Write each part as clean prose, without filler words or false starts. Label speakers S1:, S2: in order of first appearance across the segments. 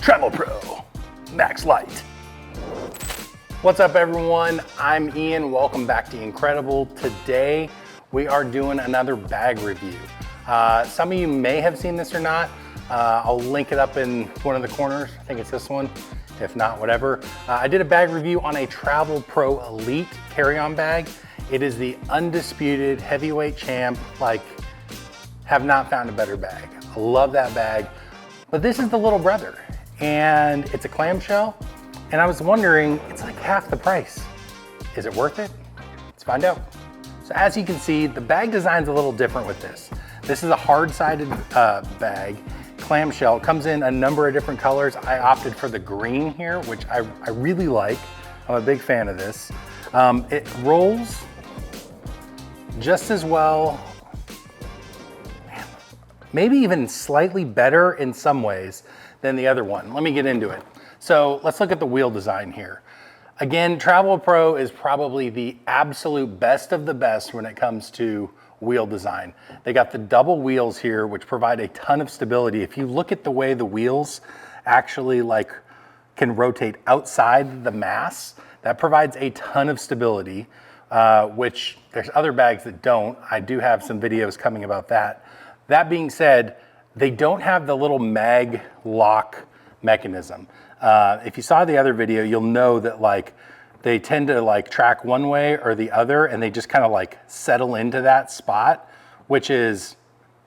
S1: TravelPro Maxlite. What's up everyone? I'm Ian, welcome back to Incredible. Today we are doing another bag review. Some of you may have seen this or not. I'll link it up in one of the corners. I think it's this one. If not, whatever. I did a bag review on a TravelPro Elite carry-on bag. It is the undisputed heavyweight champ. Like, have not found a better bag. I love that bag. But this is the little brother, and it's a clamshell. And I was wondering, it's like half the price. Is it worth it? Let's find out. So as you can see, the bag design's a little different with this. This is a hard-sided bag, clamshell. It comes in a number of different colors. I opted for the green here, which I really like. I'm a big fan of this. It rolls just as well, maybe even slightly better in some ways than the other one. Let me get into it. So let's look at the wheel design here. Again, TravelPro is probably the absolute best of the best when it comes to wheel design. They got the double wheels here, which provide a ton of stability. If you look at the way the wheels actually can rotate outside the mass, that provides a ton of stability, which there's other bags that don't. I do have some videos coming about that. That being said, they don't have the little mag lock mechanism. If you saw the other video, you'll know that they tend to track one way or the other, and they just kind of settle into that spot, which is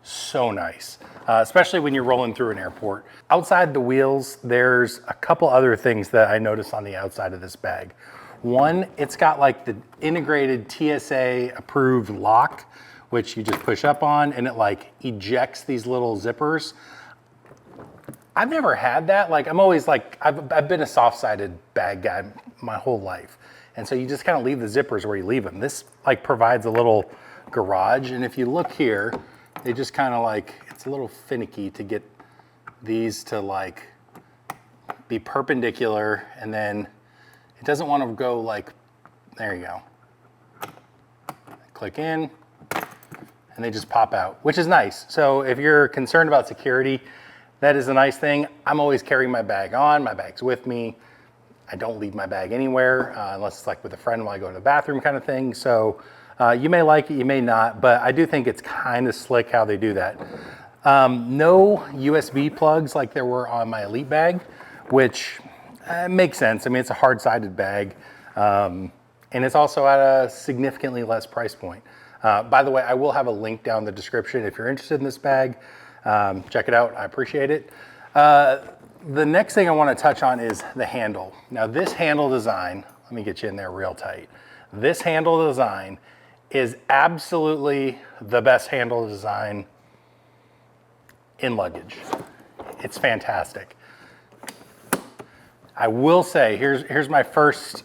S1: so nice, especially when you're rolling through an airport. Outside the wheels, there's a couple other things that I noticed on the outside of this bag. One, it's got the integrated TSA Approved Lock, which you just push up on, and it ejects these little zippers. I've never had that. I'm always I've been a soft-sided bag guy my whole life. And so you just kind of leave the zippers where you leave them. This provides a little garage. And if you look here, they just kind of it's a little finicky to get these to be perpendicular. And then it doesn't want to go there you go. Click in and they just pop out, which is nice. So if you're concerned about security, that is a nice thing. I'm always carrying my bag on, my bag's with me. I don't leave my bag anywhere unless it's with a friend while I go to the bathroom kind of thing. So you may like it, you may not, but I do think it's kind of slick how they do that. No USB plugs like there were on my Elite bag, which makes sense. I mean, it's a hard-sided bag, and it's also at a significantly less price point. By the way, I will have a link down in the description if you're interested in this bag. Check it out, I appreciate it. The next thing I want to touch on is the handle. Now this handle design, let me get you in there real tight. This handle design is absolutely the best handle design in luggage. It's fantastic. I will say, here's my first,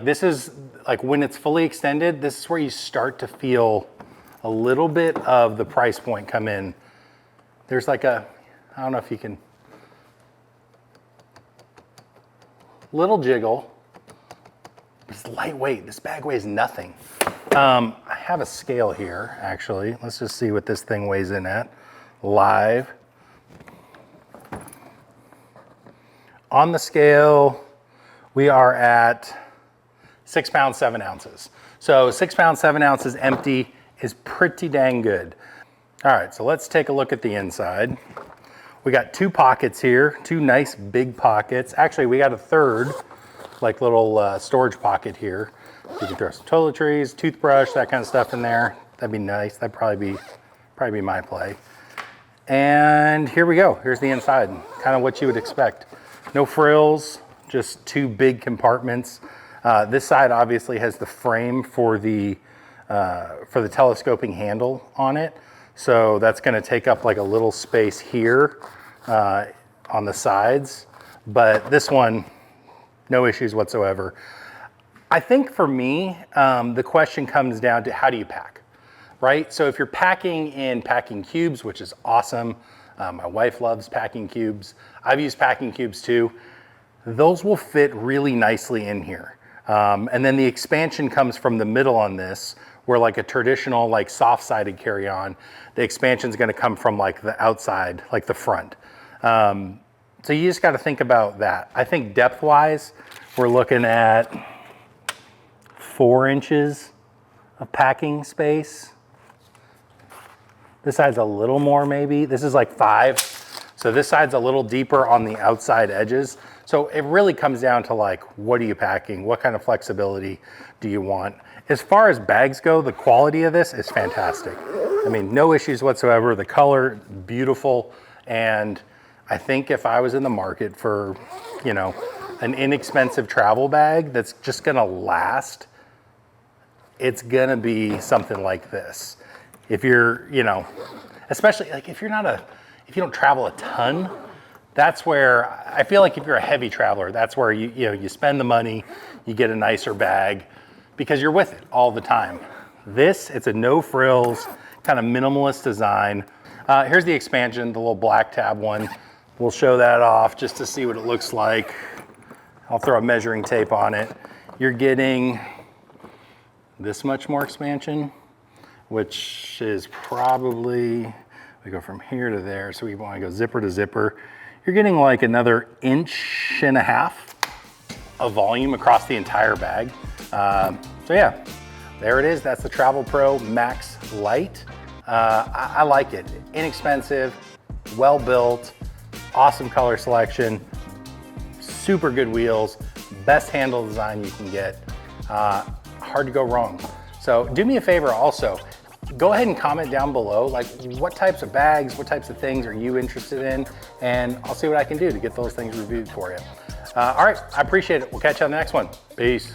S1: this is when it's fully extended, this is where you start to feel a little bit of the price point come in. There's I don't know if you can, little jiggle. It's lightweight, this bag weighs nothing. I have a scale here, actually. Let's just see what this thing weighs in at, live. On the scale, we are at 6 pounds, 7 ounces. So 6 pounds, 7 ounces empty is pretty dang good. All right, so let's take a look at the inside. We got 2 pockets here, 2 nice big pockets. Actually, we got a third, little storage pocket here. You can throw some toiletries, toothbrush, that kind of stuff in there. That'd be nice. That'd probably be my play. And here we go. Here's the inside, kind of what you would expect. No frills, just 2 big compartments. This side obviously has the frame for the telescoping handle on it. So that's gonna take up a little space here on the sides. But this one, no issues whatsoever. I think for me, the question comes down to how do you pack, right? So if you're packing in packing cubes, which is awesome. My wife loves packing cubes. I've used packing cubes too. Those will fit really nicely in here. And then the expansion comes from the middle on this, where a traditional soft-sided carry-on, the expansion is going to come from the outside, the front. So you just got to think about that. I think depth-wise, we're looking at 4 inches of packing space. This side's a little more maybe. This is like 5. So this side's a little deeper on the outside edges. So it really comes down to like, what are you packing? What kind of flexibility do you want? As far as bags go, the quality of this is fantastic. I mean, no issues whatsoever. The color, beautiful. And I think if I was in the market for, you know, an inexpensive travel bag that's just gonna last, it's gonna be something like this. If you're, you know, especially like if you don't travel a ton, that's where I feel like if you're a heavy traveler, that's where you spend the money, you get a nicer bag because you're with it all the time. This, it's a no frills, kind of minimalist design. Here's the expansion, the little black tab one. We'll show that off just to see what it looks like. I'll throw a measuring tape on it. You're getting this much more expansion, which is probably, we go from here to there, so we want to go zipper to zipper. You're getting like another 1.5 inches of volume across the entire bag. So yeah, there it is. That's the TravelPro Maxlite. I like it. Inexpensive, well built, awesome color selection, super good wheels, best handle design you can get. Hard to go wrong. So do me a favor also, go ahead and comment down below, like what types of bags, what types of things are you interested in? And I'll see what I can do to get those things reviewed for you. All right, I appreciate it. We'll catch you on the next one. Peace.